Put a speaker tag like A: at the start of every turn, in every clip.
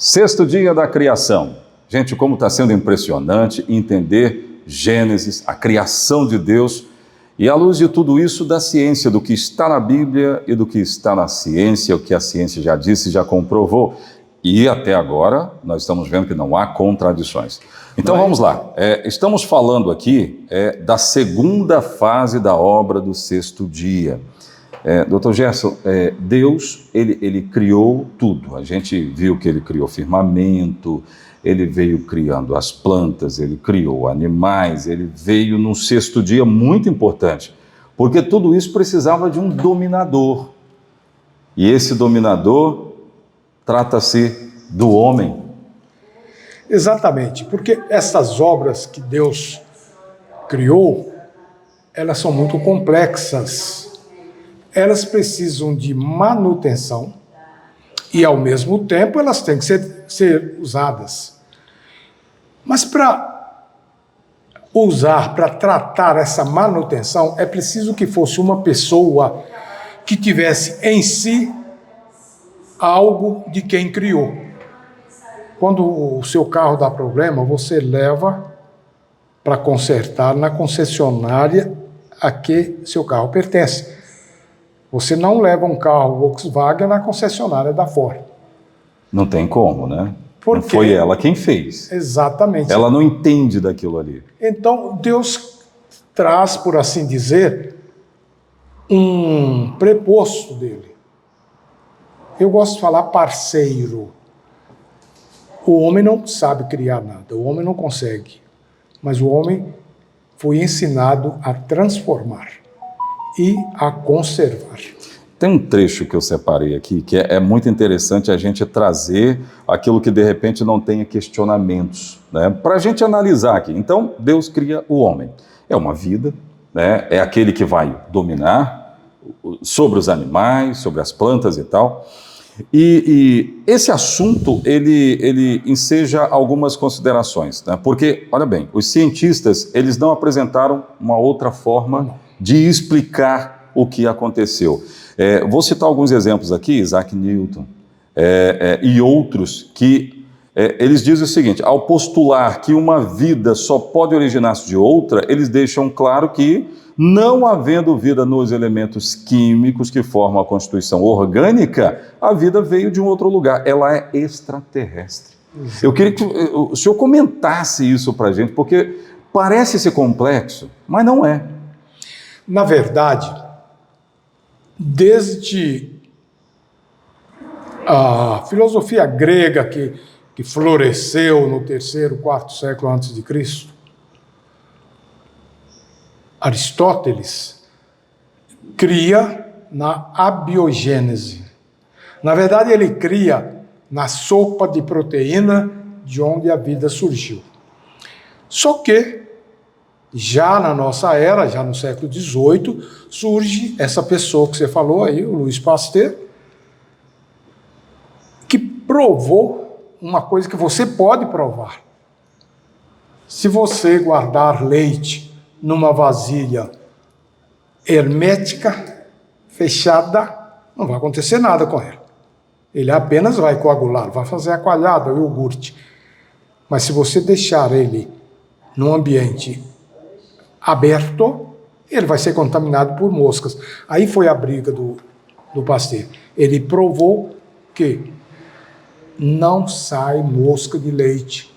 A: Sexto dia da criação. Gente, como está sendo impressionante entender Gênesis, a criação de Deus, e à luz de tudo isso, da ciência, do que está na Bíblia e do que está na ciência, o que a ciência já disse e já comprovou. E até agora, nós estamos vendo que não há contradições. Então vamos lá, estamos falando aqui da segunda fase da obra do sexto dia. Dr. Gerson, Deus, ele criou tudo. A gente viu que ele criou firmamento, ele veio criando as plantas, ele criou animais, ele veio num sexto dia muito importante, porque tudo isso precisava de um dominador. E esse dominador trata-se do homem.
B: Exatamente, porque essas obras que Deus criou, elas são muito complexas. Elas precisam de manutenção e, ao mesmo tempo, elas têm que ser usadas. Mas para tratar essa manutenção, é preciso que fosse uma pessoa que tivesse em si algo de quem criou. Quando o seu carro dá problema, você leva para consertar na concessionária a que seu carro pertence. Você não leva um carro Volkswagen na concessionária da Ford.
A: Não tem como, né?
B: Porque
A: não foi ela quem fez.
B: Exatamente.
A: Ela não entende daquilo ali.
B: Então, Deus traz, por assim dizer, um preposto dele. Eu gosto de falar parceiro. O homem não sabe criar nada, o homem não consegue. Mas o homem foi ensinado a transformar e a conservar.
A: Tem um trecho que eu separei aqui, que é muito interessante a gente trazer aquilo que de repente não tenha questionamentos, né? Para a gente analisar aqui. Então, Deus cria o homem. É uma vida, né? É aquele que vai dominar sobre os animais, sobre as plantas e tal. E esse assunto, ele enseja algumas considerações, né? Porque, olha bem, os cientistas, eles não apresentaram uma outra forma de explicar o que aconteceu. Vou citar alguns exemplos aqui, Isaac Newton e outros, que eles dizem o seguinte: ao postular que uma vida só pode originar-se de outra, eles deixam claro que, não havendo vida nos elementos químicos que formam a constituição orgânica, a vida veio de um outro lugar, ela é extraterrestre. Eu queria que o senhor comentasse isso para a gente, porque parece ser complexo, mas não é.
B: Na verdade, desde a filosofia grega que floresceu no terceiro, quarto século antes de Cristo, Aristóteles cria na abiogênese. Na verdade, ele cria na sopa de proteína de onde a vida surgiu. Só que já na nossa era, já no século XVIII, surge essa pessoa que você falou aí, o Louis Pasteur, que provou uma coisa que você pode provar. Se você guardar leite numa vasilha hermética, fechada, não vai acontecer nada com ela. Ele apenas vai coagular, vai fazer a coalhada, o iogurte. Mas se você deixar ele num ambiente aberto, ele vai ser contaminado por moscas. Aí foi a briga do Pasteur. Ele provou que não sai mosca de leite.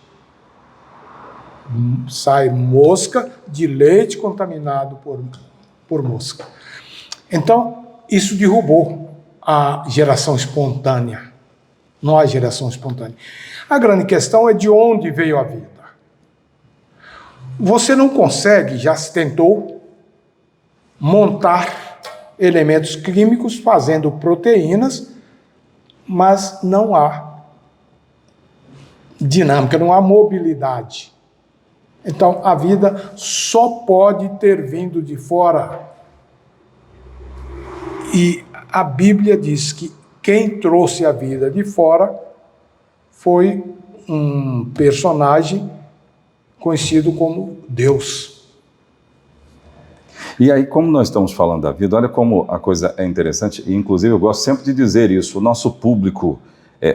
B: Sai mosca de leite contaminado por mosca. Então, isso derrubou a geração espontânea. Não há geração espontânea. A grande questão é de onde veio a vida. Você não consegue, já se tentou, montar elementos químicos fazendo proteínas, mas não há dinâmica, não há mobilidade. Então, a vida só pode ter vindo de fora. E a Bíblia diz que quem trouxe a vida de fora foi um personagem conhecido como Deus.
A: E aí, como nós estamos falando da vida, olha como a coisa é interessante, e inclusive eu gosto sempre de dizer isso, o nosso público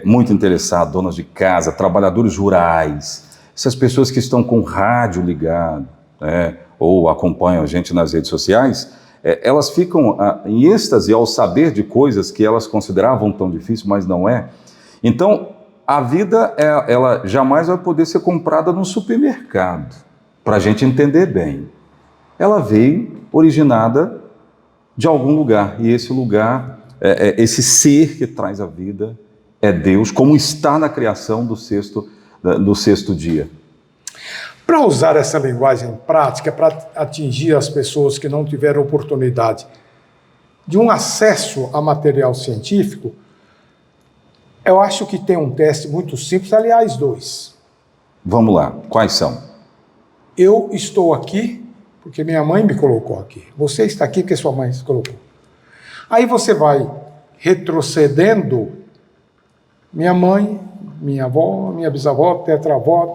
A: muito interessado, donas de casa, trabalhadores rurais, essas pessoas que estão com o rádio ligado, né, ou acompanham a gente nas redes sociais, elas ficam em êxtase ao saber de coisas que elas consideravam tão difíceis, mas não é. Então, a vida, ela jamais vai poder ser comprada no supermercado, para a gente entender bem. Ela veio originada de algum lugar, e esse lugar, esse ser que traz a vida, é Deus, como está na criação do sexto dia.
B: Para usar essa linguagem prática, para atingir as pessoas que não tiveram oportunidade de um acesso a material científico, eu acho que tem um teste muito simples, aliás, 2.
A: Vamos lá, quais são?
B: Eu estou aqui porque minha mãe me colocou aqui. Você está aqui porque sua mãe se colocou. Aí você vai retrocedendo, minha mãe, minha avó, minha bisavó, tetravó,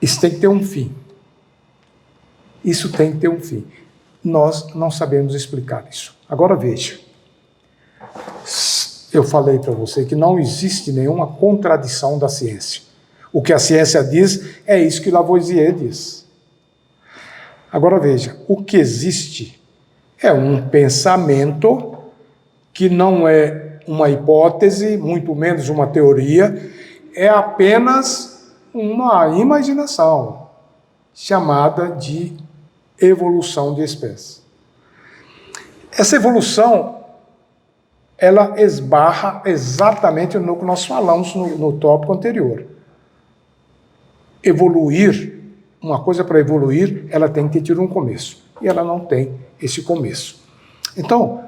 B: Isso tem que ter um fim. Isso tem que ter um fim. Nós não sabemos explicar isso. Agora veja. Eu falei para você que não existe nenhuma contradição da ciência. O que a ciência diz é isso que Lavoisier diz. Agora veja, o que existe é um pensamento que não é uma hipótese, muito menos uma teoria, é apenas uma imaginação chamada de evolução de espécies. Essa evolução, ela esbarra exatamente no que nós falamos no tópico anterior. Evoluir, uma coisa para evoluir, ela tem que ter um começo. E ela não tem esse começo. Então,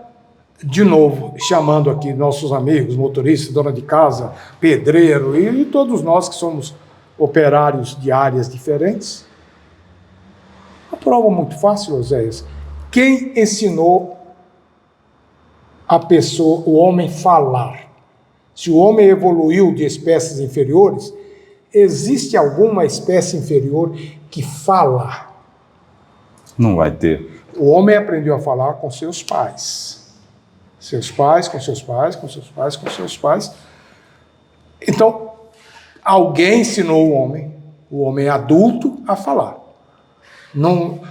B: de novo, chamando aqui nossos amigos, motoristas, dona de casa, pedreiro e todos nós que somos operários de áreas diferentes. A prova muito fácil, Oséias. Quem ensinou a pessoa, o homem, falar? Se o homem evoluiu de espécies inferiores, existe alguma espécie inferior que fala?
A: Não vai ter.
B: O homem aprendeu a falar com seus pais. Seus pais, com seus pais, com seus pais, com seus pais. Então, alguém ensinou o homem adulto, a falar. Não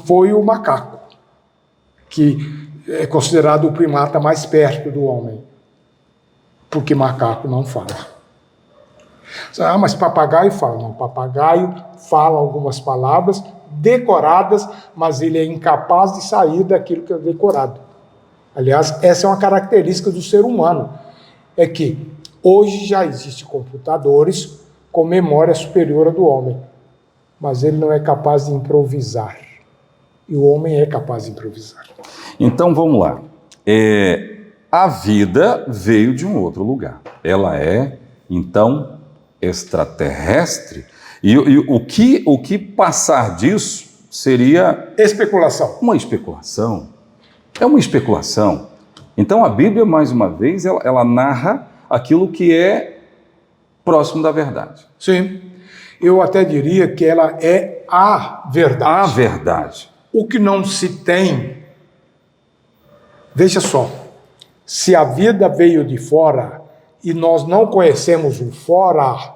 B: foi o macaco, que é considerado o primata mais perto do homem, porque macaco não fala. Mas papagaio fala. Não, papagaio fala algumas palavras decoradas, mas ele é incapaz de sair daquilo que é decorado. Aliás, essa é uma característica do ser humano, é que hoje já existem computadores com memória superior à do homem, mas ele não é capaz de improvisar. E o homem é capaz de improvisar.
A: Então, vamos lá. A vida veio de um outro lugar. Ela é, então, extraterrestre. E o que passar disso seria...
B: especulação.
A: Uma especulação. É uma especulação. Então, a Bíblia, mais uma vez, ela narra aquilo que é próximo da verdade.
B: Sim. Eu até diria que ela é a verdade.
A: A verdade.
B: O que não se tem... Veja só. Se a vida veio de fora e nós não conhecemos o fora,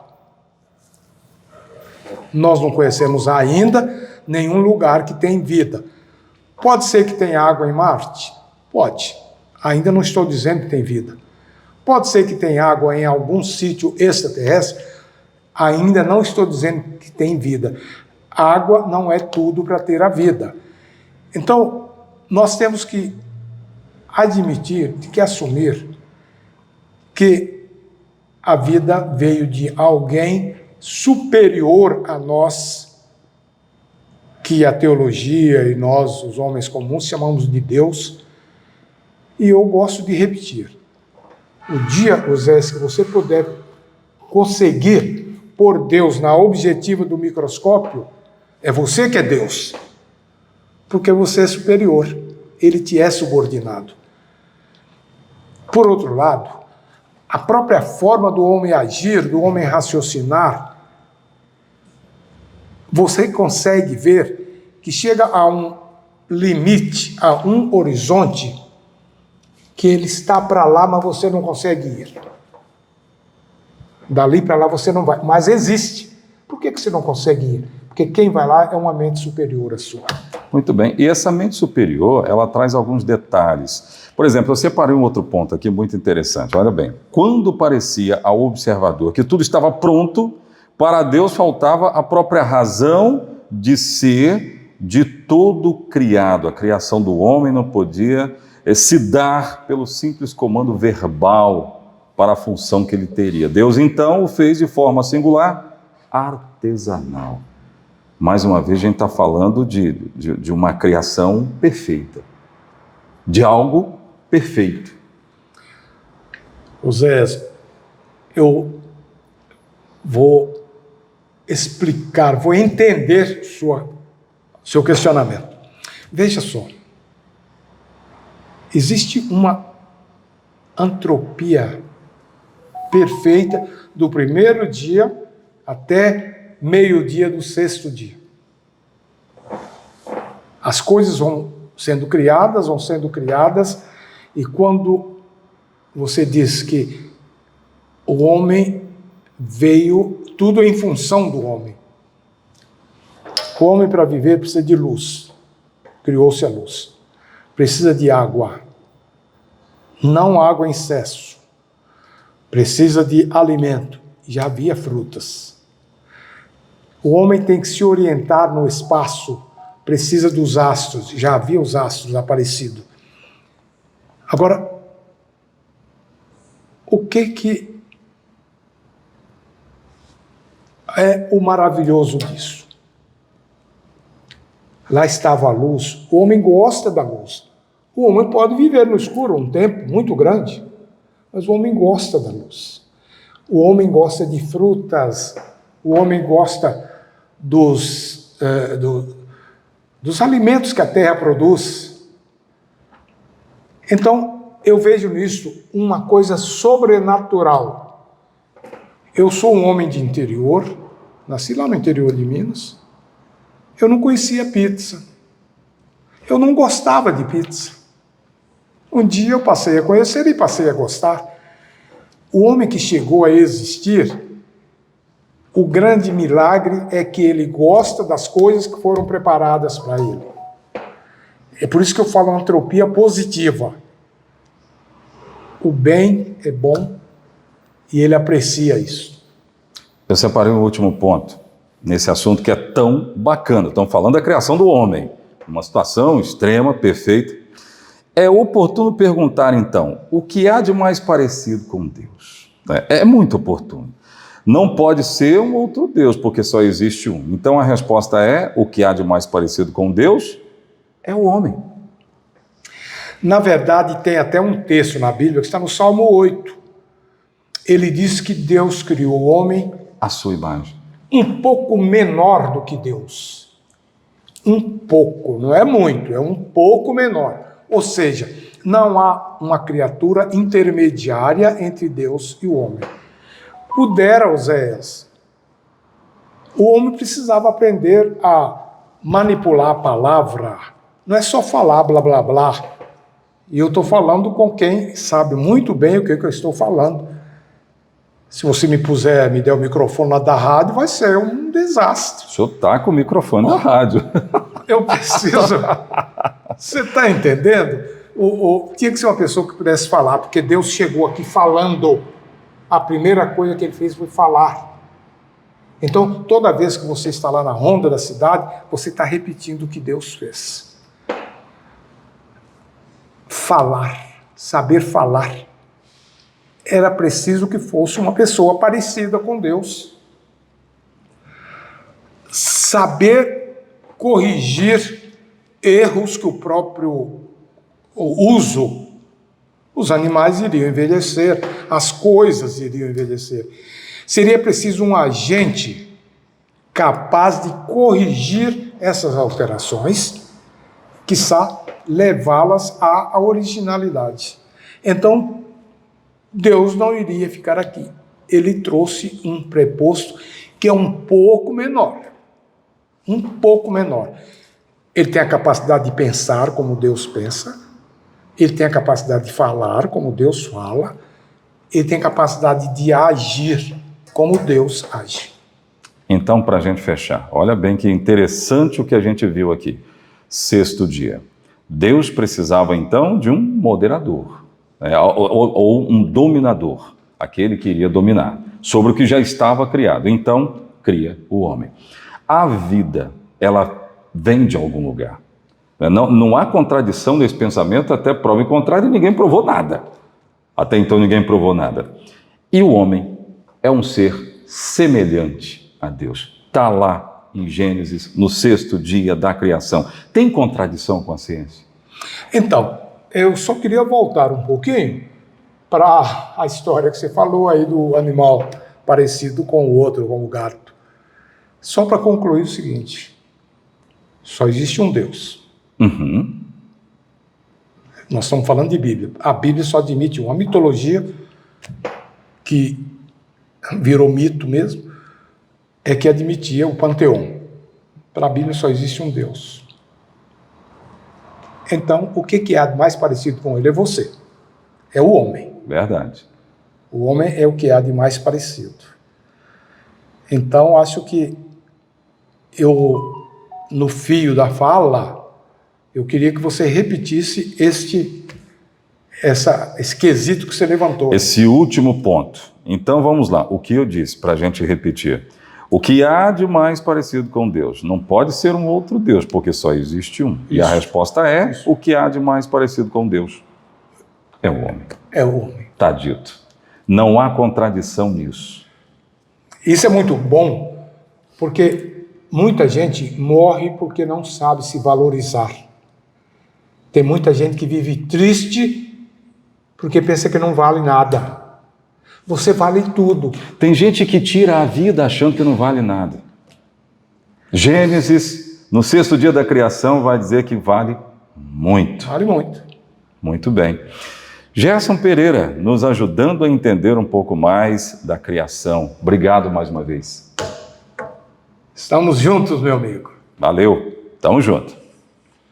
B: nós não conhecemos ainda nenhum lugar que tem vida. Pode ser que tenha água em Marte? Pode. Ainda não estou dizendo que tem vida. Pode ser que tenha água em algum sítio extraterrestre? Ainda não estou dizendo que tem vida. Água não é tudo para ter a vida. Então, nós temos que admitir, que assumir que a vida veio de alguém superior a nós, que a teologia e nós, os homens comuns, chamamos de Deus. E eu gosto de repetir. O dia, José, que você puder conseguir pôr Deus na objetiva do microscópio, é você que é Deus. Porque você é superior. Ele te é subordinado. Por outro lado, a própria forma do homem agir, do homem raciocinar, você consegue ver que chega a um limite, a um horizonte, que ele está para lá, mas você não consegue ir. Dali para lá você não vai, mas existe. Por que você não consegue ir? Porque quem vai lá é uma mente superior à sua.
A: Muito bem. E essa mente superior, ela traz alguns detalhes. Por exemplo, eu separei um outro ponto aqui muito interessante. Olha bem. Quando parecia ao observador que tudo estava pronto, para Deus faltava a própria razão de ser de todo criado. A criação do homem não podia se dar pelo simples comando verbal para a função que ele teria. Deus, então, o fez de forma singular, artesanal. Mais uma vez, a gente está falando de uma criação perfeita, de algo perfeito.
B: Oséias, eu vou explicar, vou entender seu questionamento. Veja só, existe uma entropia perfeita do primeiro dia até meio-dia do sexto dia. As coisas vão sendo criadas, e quando você diz que o homem veio, tudo em função do homem. O homem, para viver, precisa de luz. Criou-se a luz. Precisa de água. Não água em excesso. Precisa de alimento. Já havia frutas. O homem tem que se orientar no espaço. Precisa dos astros. Já havia os astros aparecidos. Agora, o que é o maravilhoso disso? Lá estava a luz. O homem gosta da luz. O homem pode viver no escuro um tempo muito grande, mas o homem gosta da luz. O homem gosta de frutas. O homem gosta dos alimentos que a terra produz. Então, eu vejo nisso uma coisa sobrenatural. Eu sou um homem de interior, nasci lá no interior de Minas. Eu não conhecia pizza. Eu não gostava de pizza. Um dia eu passei a conhecer e passei a gostar. O homem que chegou a existir, o grande milagre é que ele gosta das coisas que foram preparadas para ele. É por isso que eu falo entropia positiva. O bem é bom e ele aprecia isso.
A: Eu separei um último ponto nesse assunto que é tão bacana. Estamos falando da criação do homem, uma situação extrema, perfeita. É oportuno perguntar, então, o que há de mais parecido com Deus? É muito oportuno. Não pode ser um outro Deus, porque só existe um. Então a resposta é, o que há de mais parecido com Deus é o homem.
B: Na verdade, tem até um texto na Bíblia que está no Salmo 8. Ele diz que Deus criou o homem
A: à sua imagem.
B: Um pouco menor do que Deus. Um pouco, não é muito, é um pouco menor. Ou seja, não há uma criatura intermediária entre Deus e o homem. Pudera, Oséias, o homem precisava aprender a manipular a palavra. Não é só falar blá blá blá. E eu estou falando com quem sabe muito bem o que eu estou falando. Se você me der o microfone lá da rádio, vai ser um desastre.
A: O senhor está com o microfone da rádio.
B: Eu preciso... Você está entendendo? Tinha que ser uma pessoa que pudesse falar, porque Deus chegou aqui falando. A primeira coisa que ele fez foi falar. Então, toda vez que você está lá na ronda da cidade, você está repetindo o que Deus fez. Falar, saber falar. Era preciso que fosse uma pessoa parecida com Deus. Saber corrigir erros que o próprio uso, os animais iriam envelhecer, as coisas iriam envelhecer. Seria preciso um agente capaz de corrigir essas alterações, quiçá levá-las à originalidade. Então, Deus não iria ficar aqui. Ele trouxe um preposto que é um pouco menor. Um pouco menor. Ele tem a capacidade de pensar como Deus pensa, Ele tem a capacidade de falar, como Deus fala. Ele tem a capacidade de agir, como Deus age.
A: Então, para a gente fechar, olha bem que interessante o que a gente viu aqui. Sexto dia. Deus precisava, então, de um moderador, né? ou um dominador, aquele que iria dominar, sobre o que já estava criado. Então, cria o homem. A vida, ela vem de algum lugar. Não há contradição nesse pensamento, até prova em contrário, e ninguém provou nada. Até então ninguém provou nada. E o homem é um ser semelhante a Deus. Está lá em Gênesis, no sexto dia da criação. Tem contradição com a ciência?
B: Então, eu só queria voltar um pouquinho para a história que você falou aí do animal parecido com o outro, com o gato. Só para concluir o seguinte: só existe um Deus.
A: Uhum.
B: Nós estamos falando de Bíblia. A Bíblia só admite uma mitologia que virou mito mesmo, é que admitia o panteão. Para a Bíblia só existe um Deus. Então, o que há de mais parecido com ele é você. É o homem.
A: Verdade.
B: O homem é o que há de mais parecido. Então, acho que no fio da fala, eu queria que você repetisse esse quesito que você levantou.
A: Esse último ponto. Então vamos lá. O que eu disse, para a gente repetir. O que há de mais parecido com Deus? Não pode ser um outro Deus, porque só existe um. E a resposta é: o que há de mais parecido com Deus? É o homem.
B: É o homem.
A: Está dito. Não há contradição nisso.
B: Isso é muito bom, porque muita gente morre porque não sabe se valorizar. Tem muita gente que vive triste porque pensa que não vale nada. Você vale tudo.
A: Tem gente que tira a vida achando que não vale nada. Gênesis, no sexto dia da criação, vai dizer que vale muito.
B: Vale muito.
A: Muito bem. Gerson Pereira, nos ajudando a entender um pouco mais da criação. Obrigado mais uma vez.
B: Estamos juntos, meu amigo.
A: Valeu. Tamo junto.